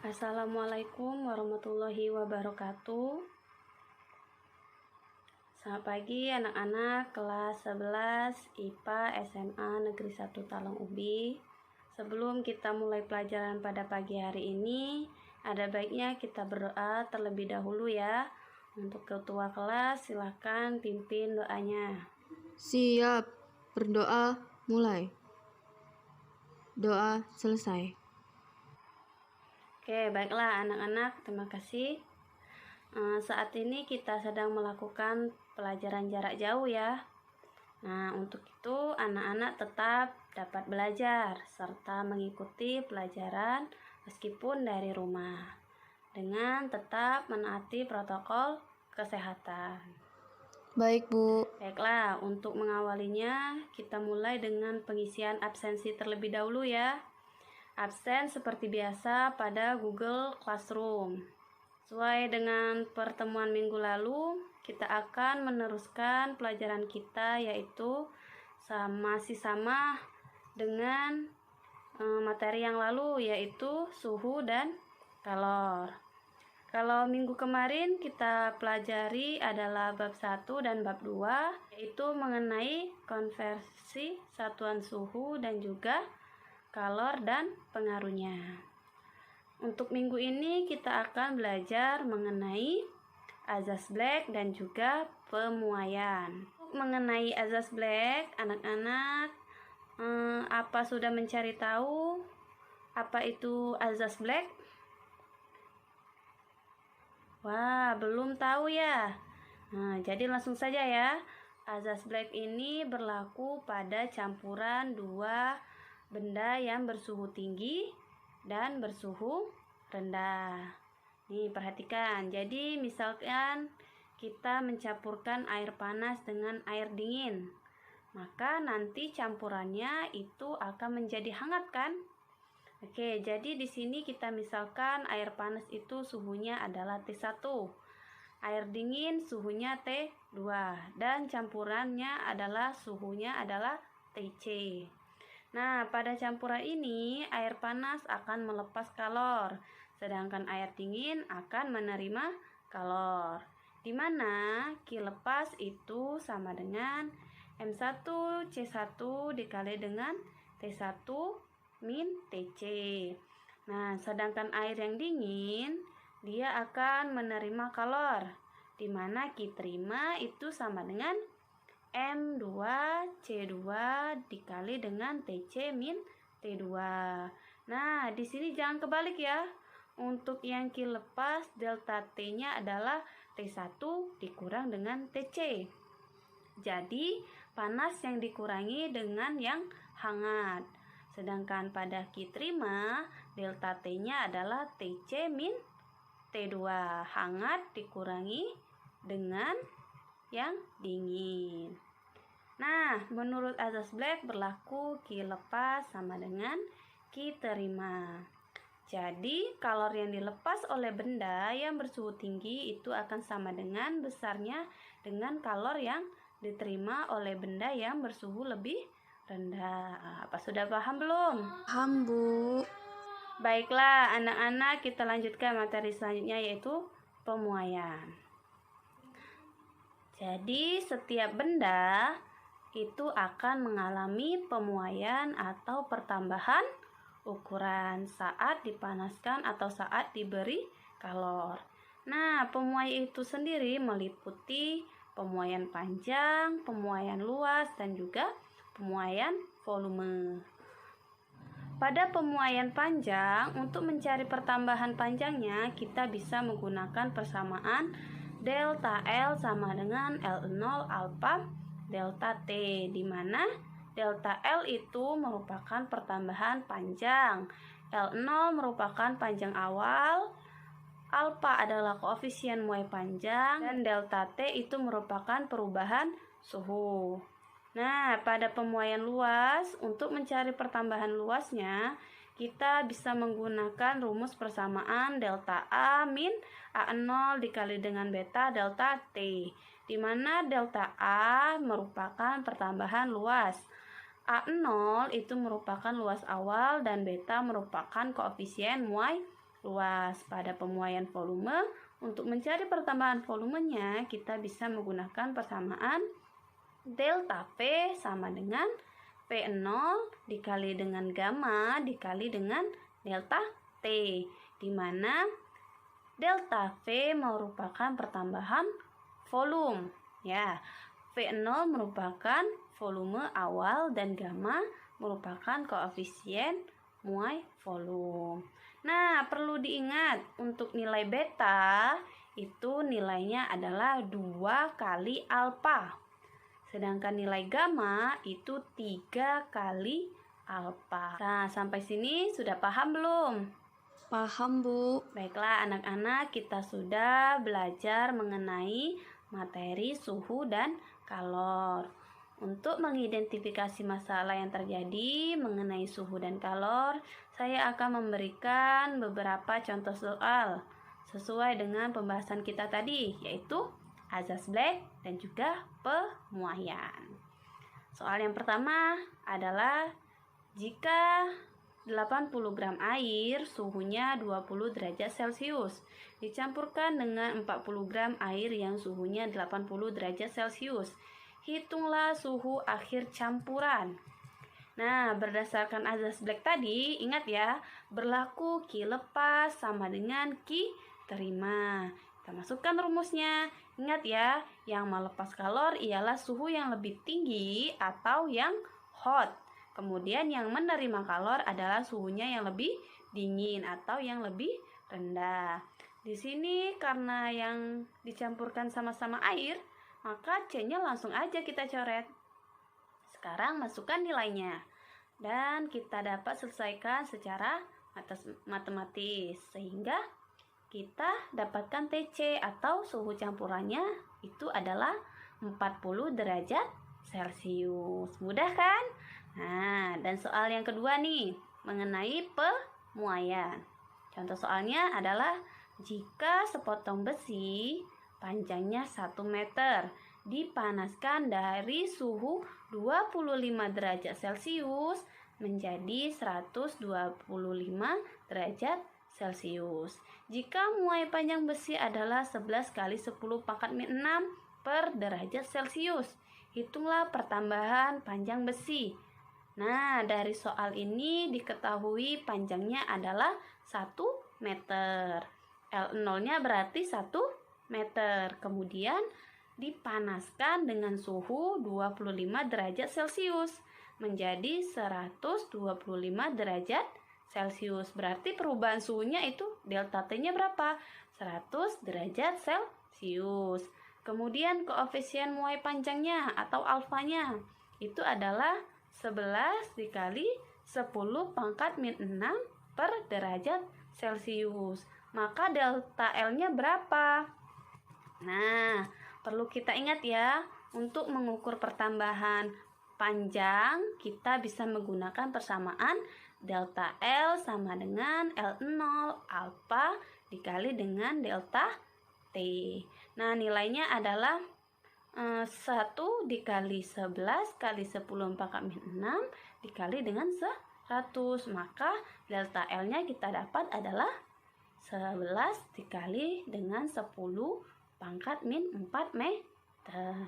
Assalamualaikum warahmatullahi wabarakatuh. Selamat pagi anak-anak kelas 11 IPA SMA Negeri 1 Talang Ubi. Sebelum kita mulai pelajaran pada pagi hari ini, ada baiknya kita berdoa terlebih dahulu ya. Untuk ketua kelas silakan pimpin doanya. Siap, berdoa mulai. Doa selesai. Oke, baiklah anak-anak, terima kasih. Saat ini kita sedang melakukan pelajaran jarak jauh ya. Nah, untuk itu anak-anak tetap dapat belajar serta mengikuti pelajaran meskipun dari rumah dengan tetap menaati protokol kesehatan. Baik, Bu. Baiklah, untuk mengawalinya kita mulai dengan pengisian absensi terlebih dahulu ya. Absen seperti biasa pada Google Classroom. Sesuai dengan pertemuan minggu lalu, kita akan meneruskan pelajaran kita yaitu masih sama dengan materi yang lalu yaitu suhu dan kalor. Kalau minggu kemarin kita pelajari adalah bab 1 dan bab 2 yaitu mengenai konversi satuan suhu dan juga kalor dan pengaruhnya. Untuk minggu ini kita akan belajar mengenai azas Black dan juga pemuaian. Mengenai azas Black, anak-anak apa sudah mencari tahu apa itu azas Black? Wah, belum tahu ya. Nah, jadi langsung saja ya. Azas Black ini berlaku pada campuran dua benda yang bersuhu tinggi dan bersuhu rendah. Nih, perhatikan. Jadi, misalkan kita mencampurkan air panas dengan air dingin, maka nanti campurannya itu akan menjadi hangat kan? Oke, jadi di sini kita misalkan air panas itu suhunya adalah T1. Air dingin suhunya T2 dan campurannya adalah suhunya adalah TC. Nah, pada campuran ini air panas akan melepas kalor, sedangkan air dingin akan menerima kalor. Di mana Q lepas itu sama dengan M1C1 dikali dengan T1 min TC. Nah, sedangkan air yang dingin dia akan menerima kalor, di mana Q terima itu sama dengan M2C2 dikali dengan TC min T2. Nah, di sini jangan kebalik ya. Untuk yang Q lepas, delta T-nya adalah T1 dikurang dengan TC. Jadi, panas yang dikurangi dengan yang hangat. Sedangkan pada Q terima, delta T-nya adalah TC min T2. Hangat dikurangi dengan yang dingin. Nah, menurut azas Black berlaku Q lepas sama dengan Q terima. Jadi, kalor yang dilepas oleh benda yang bersuhu tinggi itu akan sama dengan besarnya dengan kalor yang diterima oleh benda yang bersuhu lebih rendah. Apa sudah paham belum? Paham, Bu. Baiklah, anak-anak, kita lanjutkan materi selanjutnya yaitu pemuaian. Jadi, setiap benda itu akan mengalami pemuaian atau pertambahan ukuran saat dipanaskan atau saat diberi kalor. Nah, pemuaian itu sendiri meliputi pemuaian panjang, pemuaian luas, dan juga pemuaian volume. Pada pemuaian panjang, untuk mencari pertambahan panjangnya, kita bisa menggunakan persamaan delta L sama dengan L0 alfa delta T, di mana delta L itu merupakan pertambahan panjang, L0 merupakan panjang awal, alfa adalah koefisien muai panjang, dan delta T itu merupakan perubahan suhu. Nah, pada pemuaian luas, untuk mencari pertambahan luasnya, kita bisa menggunakan rumus persamaan delta A min A0 dikali dengan beta delta T, di mana delta A merupakan pertambahan luas, A0 itu merupakan luas awal, dan beta merupakan koefisien muai luas. Pada pemuaian volume, untuk mencari pertambahan volumenya, kita bisa menggunakan persamaan delta V sama dengan V0 dikali dengan gamma dikali dengan delta T, di mana delta V merupakan pertambahan volume ya. V0 merupakan volume awal dan gamma merupakan koefisien muai volume. Nah, perlu diingat untuk nilai beta itu nilainya adalah 2 kali alfa. Sedangkan nilai gamma itu 3 kali alfa. Nah, sampai sini sudah paham belum? Paham, Bu. Baiklah anak-anak, kita sudah belajar mengenai materi suhu dan kalor. Untuk mengidentifikasi masalah yang terjadi mengenai suhu dan kalor, saya akan memberikan beberapa contoh soal sesuai dengan pembahasan kita tadi, yaitu azas Black dan juga pemuaian. Soal yang pertama adalah jika 80 gram air suhunya 20 derajat Celcius dicampurkan dengan 40 gram air yang suhunya 80 derajat Celcius. Hitunglah suhu akhir campuran. Nah, berdasarkan azas Black tadi, ingat ya, berlaku Q lepas sama dengan Q terima. Kita masukkan rumusnya. Ingat ya, yang melepas kalor ialah suhu yang lebih tinggi atau yang hot. Kemudian yang menerima kalor adalah suhunya yang lebih dingin atau yang lebih rendah. Di sini karena yang dicampurkan sama-sama air, maka C-nya langsung aja kita coret. Sekarang masukkan nilainya. Dan kita dapat selesaikan secara matematis. Sehingga kita dapatkan TC atau suhu campurannya itu adalah 40 derajat Celcius. Mudah kan? Nah, dan soal yang kedua nih, mengenai pemuaian. Contoh soalnya adalah jika sepotong besi panjangnya 1 meter dipanaskan dari suhu 25 derajat Celcius menjadi 125 derajat Celcius. Jika muai panjang besi adalah 11 kali 10 pangkat min 6 per derajat Celcius, hitunglah pertambahan panjang besi. Nah, dari soal ini diketahui panjangnya adalah 1 meter. L0-nya berarti 1 meter. Kemudian dipanaskan dengan suhu 25 derajat Celcius menjadi 125 derajat Celcius. Berarti perubahan suhunya itu delta T-nya berapa? 100 derajat Celcius. Kemudian koefisien muai panjangnya atau alfanya itu adalah 11 dikali 10 pangkat min 6 per derajat Celcius. Maka delta L-nya berapa? Nah, perlu kita ingat ya, untuk mengukur pertambahan panjang, kita bisa menggunakan persamaan delta L sama dengan L0 alfa dikali dengan delta T. Nah, nilainya adalah 1 dikali 11 kali 10 pangkat min 6 dikali dengan 100. Maka delta L-nya kita dapat adalah 11 dikali dengan 10 pangkat min 4 meter.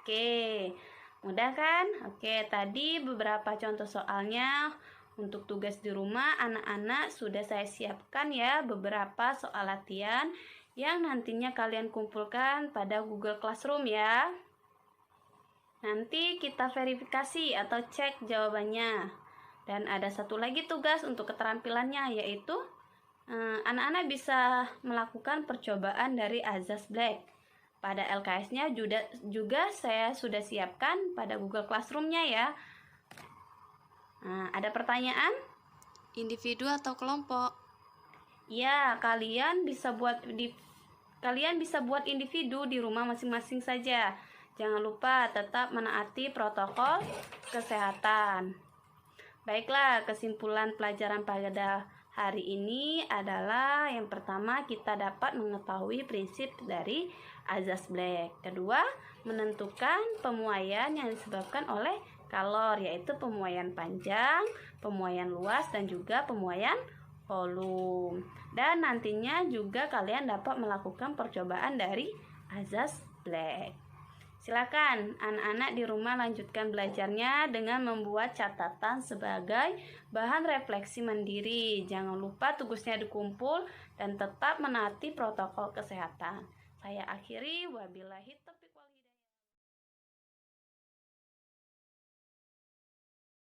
Oke, mudah kan? Oke, tadi beberapa contoh soalnya. Untuk tugas di rumah, anak-anak sudah saya siapkan ya beberapa soal latihan yang nantinya kalian kumpulkan pada Google Classroom ya. Nanti kita verifikasi atau cek jawabannya. Dan ada satu lagi tugas untuk keterampilannya, yaitu anak-anak bisa melakukan percobaan dari azas Black. Pada LKS-nya juga saya sudah siapkan pada Google Classroom-nya ya. Nah, ada pertanyaan? Individu atau kelompok? Ya, kalian bisa buat individu di rumah masing-masing saja. Jangan lupa tetap menaati protokol kesehatan. Baiklah, kesimpulan pelajaran pada hari ini adalah yang pertama, kita dapat mengetahui prinsip dari azas Black. Kedua, menentukan pemuaian yang disebabkan oleh kalor, yaitu pemuaian panjang, pemuaian luas, dan juga pemuaian kolom. Dan nantinya juga kalian dapat melakukan percobaan dari azas black. Silakan anak-anak di rumah lanjutkan belajarnya dengan membuat catatan sebagai bahan refleksi mandiri. Jangan lupa tugasnya dikumpul dan tetap menaati protokol kesehatan. Saya akhiri, wabillahi taufiq.